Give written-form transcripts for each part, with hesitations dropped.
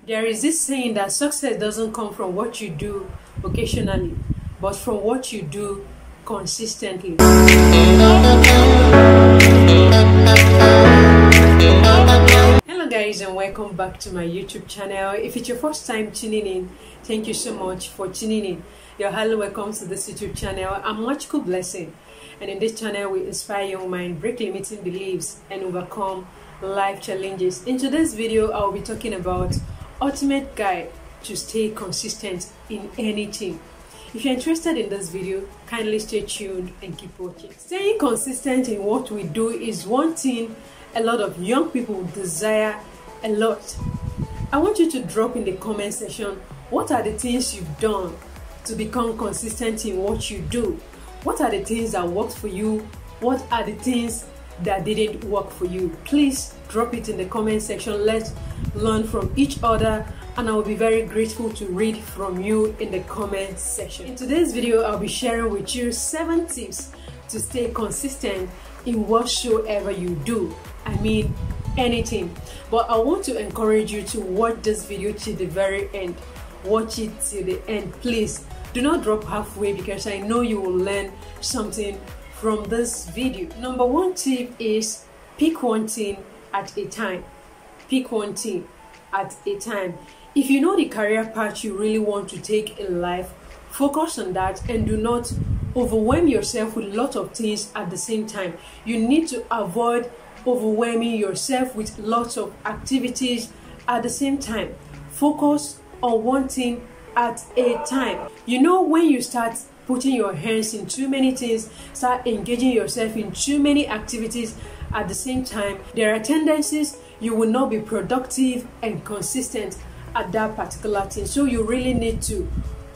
There is this saying that success doesn't come from what you do occasionally, but from what you do consistently. Hello guys, and welcome back to my YouTube channel. If it's your first time tuning in, thank you so much for tuning in. You're highly welcome to this YouTube channel. I'm Nwachukwu Blessing, and in this channel we inspire young mind, break limiting beliefs, and overcome life challenges. In today's video, I'll be talking about ultimate guide to stay consistent in anything. If you're interested in this video, kindly stay tuned and keep watching. Staying consistent in what we do is one thing a lot of young people desire a lot. I want you to drop in the comment section, what are the things you've done to become consistent in what you do? What are the things that worked for you? What are the things that didn't work for you? Please drop it in the comment section. Let's learn from each other, and I will be very grateful to read from you in the comment section. In today's video, I'll be sharing with you 7 tips to stay consistent in whatsoever you do. I mean anything. But I want to encourage you to watch this video to the very end. Watch it till the end. Please do not drop halfway, because I know you will learn something from this video. Number 1 tip is pick one thing at a time. Pick one thing at a time. If you know the career path you really want to take in life, focus on that and do not overwhelm yourself with a lot of things at the same time. You need to avoid overwhelming yourself with lots of activities at the same time. Focus on one thing at a time. You know, when you start putting your hands in too many things, start engaging yourself in too many activities at the same time, there are tendencies you will not be productive and consistent at that particular thing. So you really need to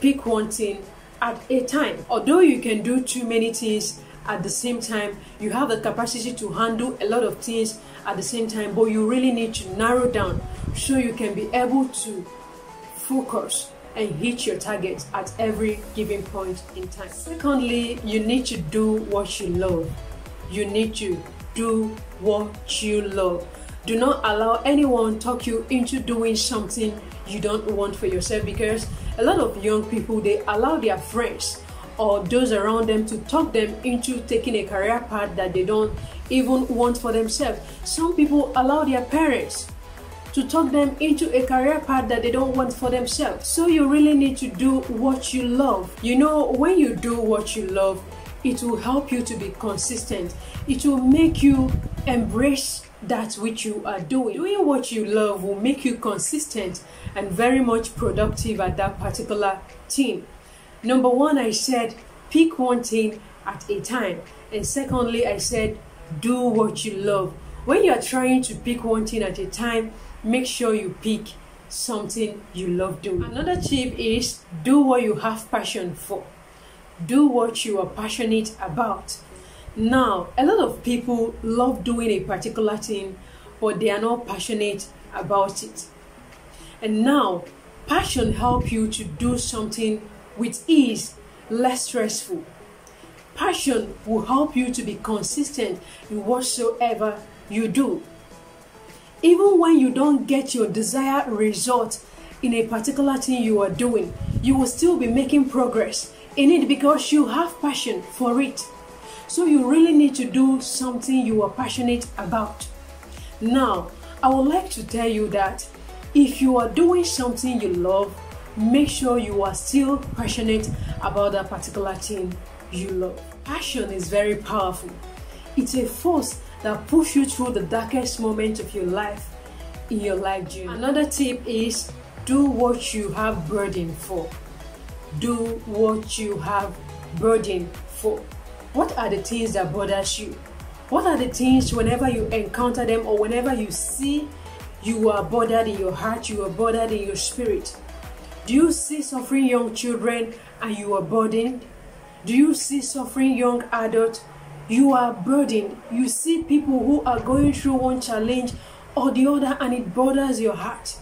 pick one thing at a time. Although you can do too many things at the same time, you have the capacity to handle a lot of things at the same time, but you really need to narrow down so you can be able to focus and hit your targets at every given point in time. Secondly, you need to do what you love. You need to do what you love. Do not allow anyone talk you into doing something you don't want for yourself, because a lot of young people, they allow their friends or those around them to talk them into taking a career path that they don't even want for themselves. Some people allow their parents to talk them into a career path that they don't want for themselves. So you really need to do what you love. You know, when you do what you love, it will help you to be consistent. It will make you embrace that which you are doing. Doing what you love will make you consistent and very much productive at that particular thing. Number 1, I said pick one thing at a time. And secondly, I said do what you love. When you are trying to pick one thing at a time, make sure you pick something you love doing. Another tip is do what you have passion for. Do what you are passionate about. Now, a lot of people love doing a particular thing, but they are not passionate about it. And now, passion helps you to do something with ease, less stressful. Passion will help you to be consistent in whatsoever you do. Even when you don't get your desired result in a particular thing you are doing, you will still be making progress in it because you have passion for it. So you really need to do something you are passionate about. Now, I would like to tell you that if you are doing something you love, make sure you are still passionate about that particular thing you love. Passion is very powerful. It's a force that pushes you through the darkest moments of your life in your life journey. Another tip is do what you have burden for. Do what you have burden for. What are the things that bothers you? What are the things whenever you encounter them or whenever you see, you are bothered in your heart, you are bothered in your spirit? Do you see suffering young children and you are burdened? Do you see suffering young adults? You are burdened. You see people who are going through one challenge or the other and it bothers your heart.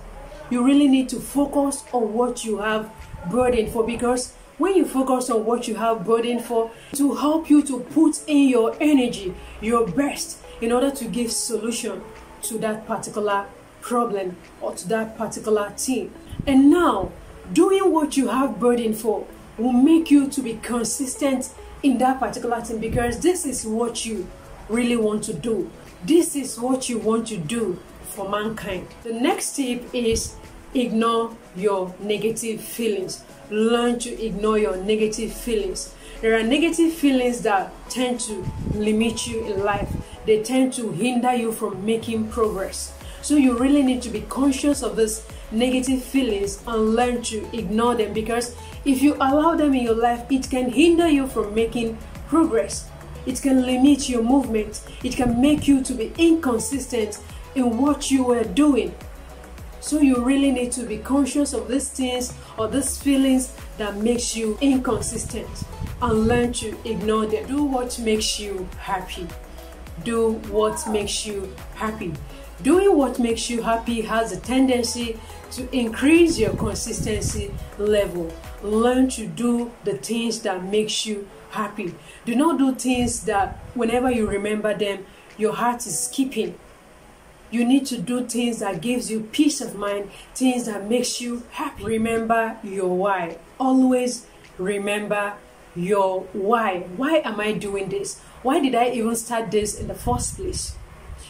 You really need to focus on what you have burden for, because when you focus on what you have burden for, it will help you to put in your energy, your best, in order to give solution to that particular problem or to that particular thing. And now, doing what you have burden for will make you to be consistent in that particular thing, because this is what you really want to do. This is what you want to do for mankind. The next tip is ignore your negative feelings. Learn to ignore your negative feelings. There are negative feelings that tend to limit you in life. They tend to hinder you from making progress. So you really need to be conscious of these negative feelings and learn to ignore them, because if you allow them in your life, it can hinder you from making progress. It can limit your movement. It can make you to be inconsistent in what you were doing. So you really need to be conscious of these things or these feelings that makes you inconsistent and learn to ignore them. Do what makes you happy. Do what makes you happy. Doing what makes you happy has a tendency to increase your consistency level. Learn to do the things that makes you happy. Do not do things that whenever you remember them, your heart is skipping. You need to do things that gives you peace of mind, things that makes you happy. Remember your why. Always remember your why. Why am I doing this? Why did I even start this in the first place?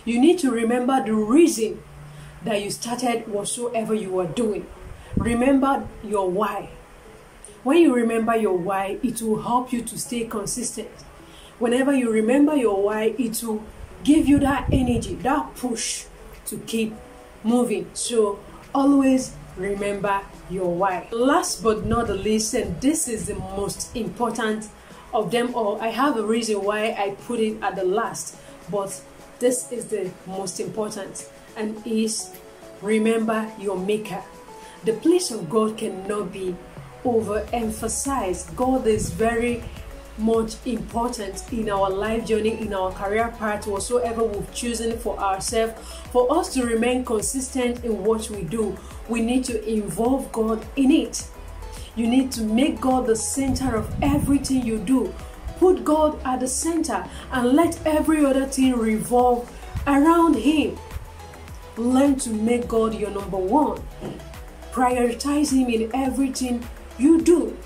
You need to remember the reason that you started whatsoever you were doing. Remember your why. When you remember your why, it will help you to stay consistent. Whenever you remember your why, it will give you that energy, that push to keep moving. So always remember your why. Last but not the least, and this is the most important of them all. I have a reason why I put it at the last, but this is the most important, and is remember your maker. The place of God cannot be overemphasized. God is very much important in our life journey, in our career path, whatsoever we've chosen for ourselves. For us to remain consistent in what we do, we need to involve God in it. You need to make God the center of everything you do. Put God at the center and let every other thing revolve around Him. Learn to make God your number one. Prioritize Him in everything you do,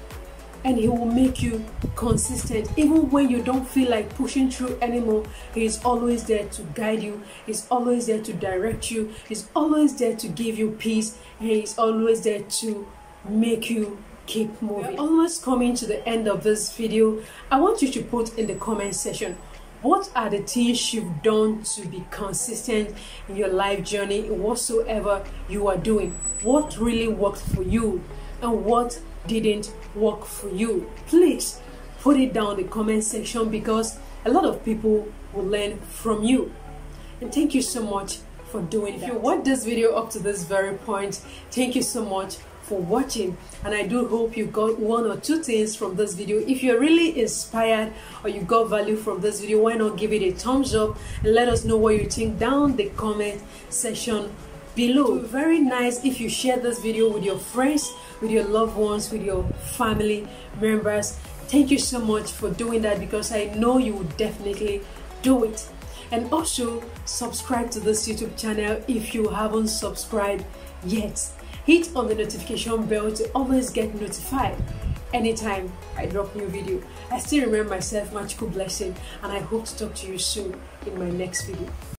and He will make you consistent. Even when you don't feel like pushing through anymore, He is always there to guide you. He's always there to direct you. He's always there to give you peace, and He's always there to make you keep moving. We're almost coming to the end of this video. I want you to put in the comment section, what are the things you've done to be consistent in your life journey, in whatsoever you are doing? What really worked for you and what didn't work for you? Please put it down in the comment section, because a lot of people will learn from you. And thank you so much for doing that. If you watched this video up to this very point, thank you so much for watching, and I do hope you got one or two things from this video. If you're really inspired or you got value from this video, why not give it a thumbs up and let us know what you think down the comment section below. Very nice if you share this video with your friends, with your loved ones, with your family members. Thank you so much for doing that, because I know you will definitely do it. And also subscribe to this YouTube channel if you haven't subscribed yet. Hit on the notification bell to always get notified anytime I drop new video. I still remember myself, Nwachukwu Blessing, and I hope to talk to you soon in my next video.